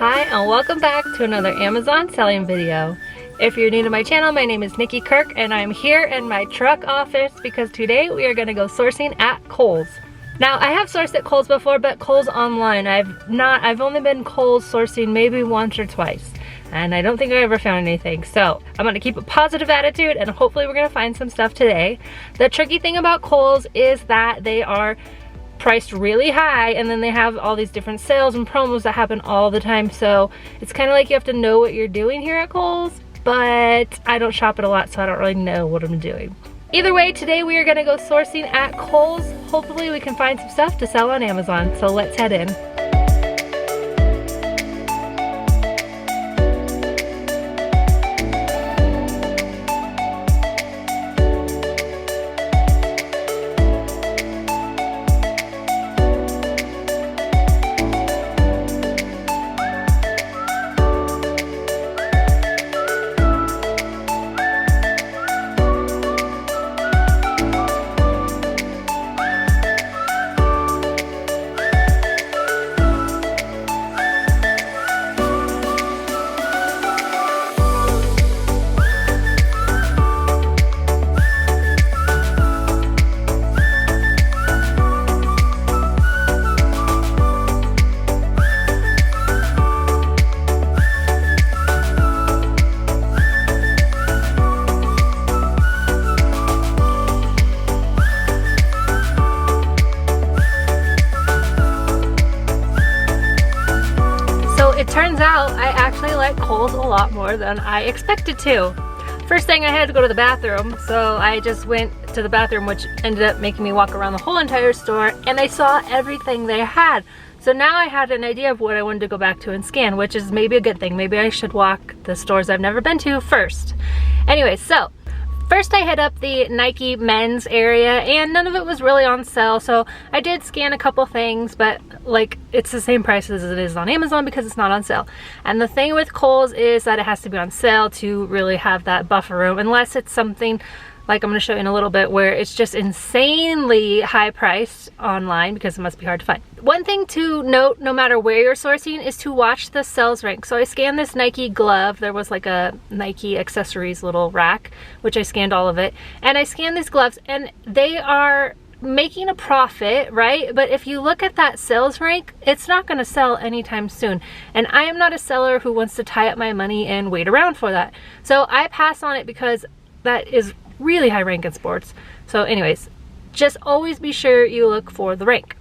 Hi and welcome back to another Amazon selling video. If you're new to my channel, my name is Nikki Kirk and I'm here in my truck office because today we are going to go sourcing at Kohl's. Now I have sourced at Kohl's before, but Kohl's online. I've only been Kohl's sourcing maybe once or twice. And I don't think I ever found anything. So I'm gonna keep a positive attitude and hopefully we're gonna find some stuff today. The tricky thing about Kohl's is that they are priced really high and then they have all these different sales and promos that happen all the time. So it's kind of like you have to know what you're doing here at Kohl's, but I don't shop it a lot, so I don't really know what I'm doing. Either way, today we are gonna go sourcing at Kohl's. Hopefully we can find some stuff to sell on Amazon. So let's head in. It turns out I actually like Kohl's a lot more than I expected to. First thing, I had to go to the bathroom, so I just went to the bathroom, which ended up making me walk around the whole entire store, and I saw everything they had. So now I had an idea of what I wanted to go back to and scan, which is maybe a good thing. Maybe I should walk the stores I've never been to first. Anyway, so first I hit up the Nike men's area and none of it was really on sale, so I did scan a couple things, but like it's the same price as it is on Amazon because it's not on sale. And the thing with Kohl's is that it has to be on sale to really have that buffer room, unless it's something like I'm going to show you in a little bit where it's just insanely high priced online because it must be hard to find. One thing to note, no matter where you're sourcing, is to watch the sales rank. So I scanned this Nike glove. There was like a Nike accessories little rack, which I scanned all of it. And I scanned these gloves and they are making a profit, right? But if you look at that sales rank, it's not going to sell anytime soon. And I am not a seller who wants to tie up my money and wait around for that. So I pass on it because that is really high rank in sports. So anyways, just always be sure you look for the rank.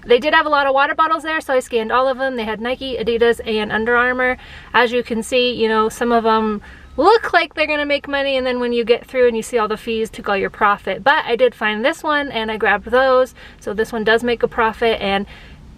They did have a lot of water bottles there, so I scanned all of them. They had Nike, Adidas, and Under Armour. As you can see, you know, some of them look like they're gonna make money, and then when you get through and you see all the fees, took all your profit. But I did find this one and I grabbed those. So this one does make a profit, and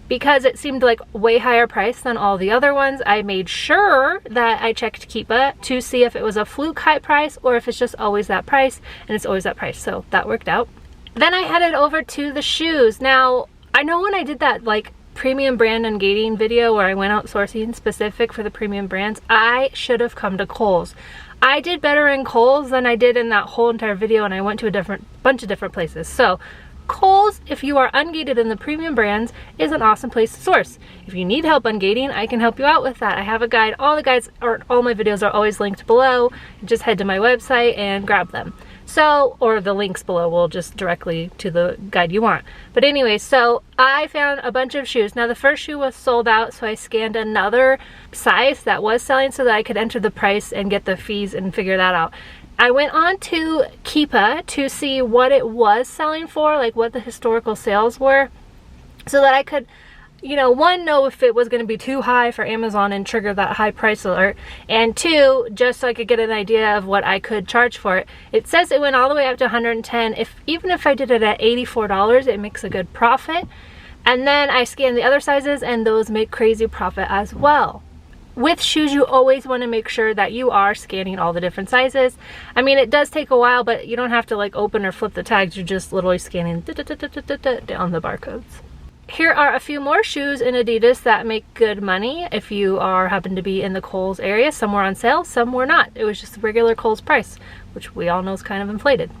because it seemed like way higher price than all the other ones, I made sure that I checked Keepa to see if it was a fluke high price or if it's just always that price, and it's always that price, so that worked out. Then I headed over to the shoes. Now, I know when I did that like premium brand ungating video where I went out sourcing specific for the premium brands, I should have come to Kohl's. I did better in Kohl's than I did in that whole entire video, and I went to a bunch of different places. So Kohl's, if you are ungated in the premium brands, is an awesome place to source. If you need help ungating, I can help you out with that. I have a guide. All the guides, or all my videos are always linked below. Just head to my website and grab them. So, or the links below will just directly to the guide you want. But anyway, so I found a bunch of shoes. Now the first shoe was sold out, so I scanned another size that was selling so that I could enter the price and get the fees and figure that out. I went on to Keepa to see what it was selling for, like what the historical sales were, so that I could, you know, one, know if it was going to be too high for Amazon and trigger that high price alert, and two, just so I could get an idea of what I could charge for it. It says it went all the way up to 110. Even if I did it at $84, it makes a good profit. And then I scanned the other sizes and those make crazy profit as well. With shoes, you always want to make sure that you are scanning all the different sizes. I mean, it does take a while, but you don't have to like open or flip the tags. You're just literally scanning down the barcodes. Here are a few more shoes in Adidas that make good money if you happen to be in the Kohl's area. Some were on sale, some were not. It was just the regular Kohl's price, which we all know is kind of inflated.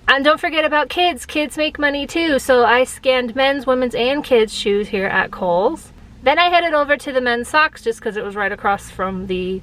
And don't forget about kids. Kids make money too. So I scanned men's, women's, and kids shoes here at Kohl's. Then I headed over to the men's socks just because it was right across from the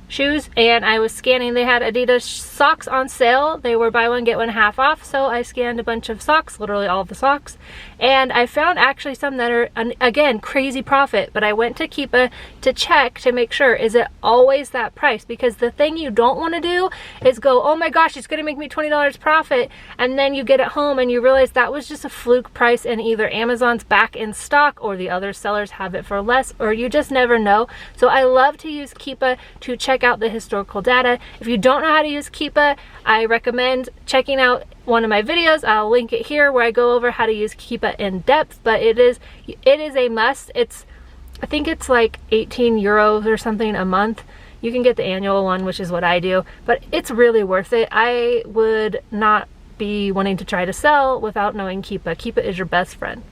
shoes, and I was scanning. They had Adidas socks on sale. They were buy one get one half off, so I scanned a bunch of socks, literally all of the socks, and I found actually some that are, again, crazy profit. But I went to Keepa to check to make sure, is it always that price? Because the thing you don't want to do is go, oh my gosh, it's gonna make me $20 profit, and then you get it home and you realize that was just a fluke price, and either Amazon's back in stock or the other sellers have it for less, or you just never know. So I love to use Keepa to check out the historical data. If you don't know how to use Keepa, I recommend checking out one of my videos. I'll link it here where I go over how to use Keepa in depth, but it is a must. I think it's like 18 euros or something a month. You can get the annual one, which is what I do, but it's really worth it. I would not be wanting to try to sell without knowing Keepa. Keepa is your best friend.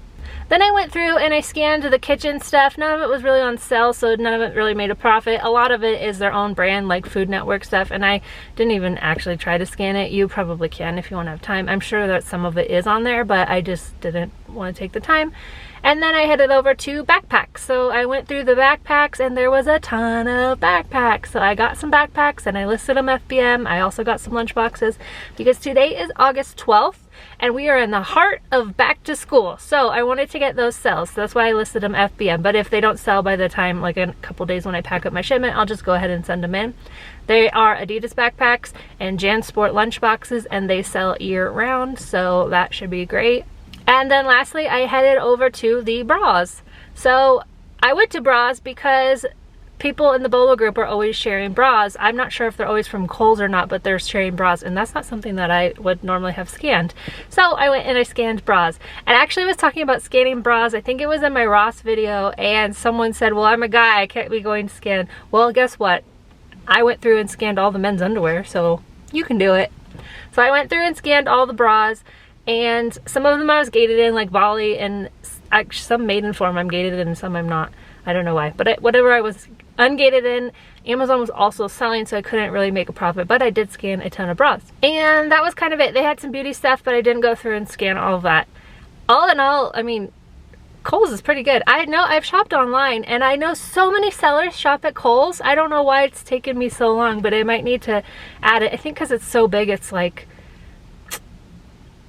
Then I went through and I scanned the kitchen stuff. None of it was really on sale, so none of it really made a profit. A lot of it is their own brand, like Food Network stuff, and I didn't even actually try to scan it. You probably can if you want to have time. I'm sure that some of it is on there, but I just didn't want to take the time. And then I headed over to backpacks. So I went through the backpacks, and there was a ton of backpacks. So I got some backpacks and I listed them FBM. I also got some lunch boxes because today is August 12th. And we are in the heart of back to school. So I wanted to get those sales. So that's why I listed them FBM. But if they don't sell by the time, like a couple days when I pack up my shipment, I'll just go ahead and send them in. They are Adidas backpacks and JanSport lunch boxes, and they sell year round. So that should be great. And then lastly, I headed over to the bras. So I went to bras because people in the Bolo group are always sharing bras. I'm not sure if they're always from Kohl's or not, but they're sharing bras, and that's not something that I would normally have scanned. So I went and I scanned bras. And actually I was talking about scanning bras, I think it was in my Ross video, and someone said, well, I'm a guy, I can't be going to scan. Well, guess what? I went through and scanned all the men's underwear, so you can do it. So I went through and scanned all the bras, and some of them I was gated in, like Volley, and actually some maiden form I'm gated in and some I'm not. I don't know why, but whatever I was ungated in, Amazon was also selling, so I couldn't really make a profit, but I did scan a ton of bras. And that was kind of it. They had some beauty stuff, but I didn't go through and scan all of that. All in all, I mean, Kohl's is pretty good. I know I've shopped online, and I know so many sellers shop at Kohl's. I don't know why it's taken me so long, but I might need to add it. I think because it's so big, it's like,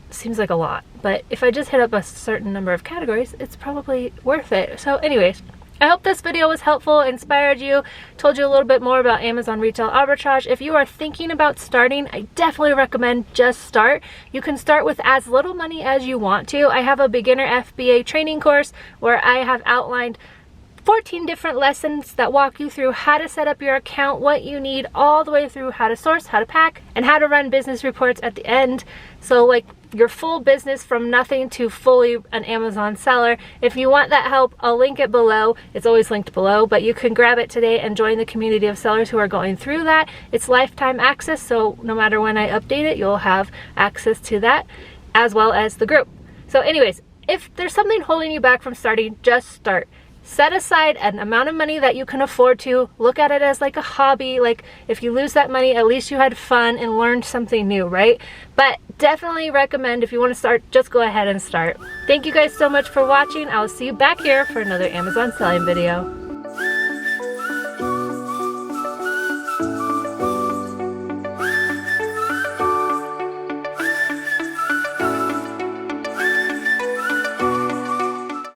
seems like a lot. But if I just hit up a certain number of categories, it's probably worth it. So anyways, I hope this video was helpful, inspired you, told you a little bit more about Amazon retail arbitrage. If you are thinking about starting, I definitely recommend just start. You can start with as little money as you want to. I have a beginner FBA training course where I have outlined 14 different lessons that walk you through how to set up your account, what you need, all the way through how to source, how to pack, and how to run business reports at the end. So like your full business from nothing to fully an Amazon seller. If you want that help, I'll link it below. It's always linked below, but you can grab it today and join the community of sellers who are going through that. It's lifetime access, so no matter when I update it, you'll have access to that as well as the group. So anyways, if there's something holding you back from starting, just start. Set aside an amount of money that you can afford to. Look at it as like a hobby. Like if you lose that money, at least you had fun and learned something new, right? But definitely recommend, if you want to start, just go ahead and start. Thank you guys so much for watching. I will see you back here for another Amazon selling video.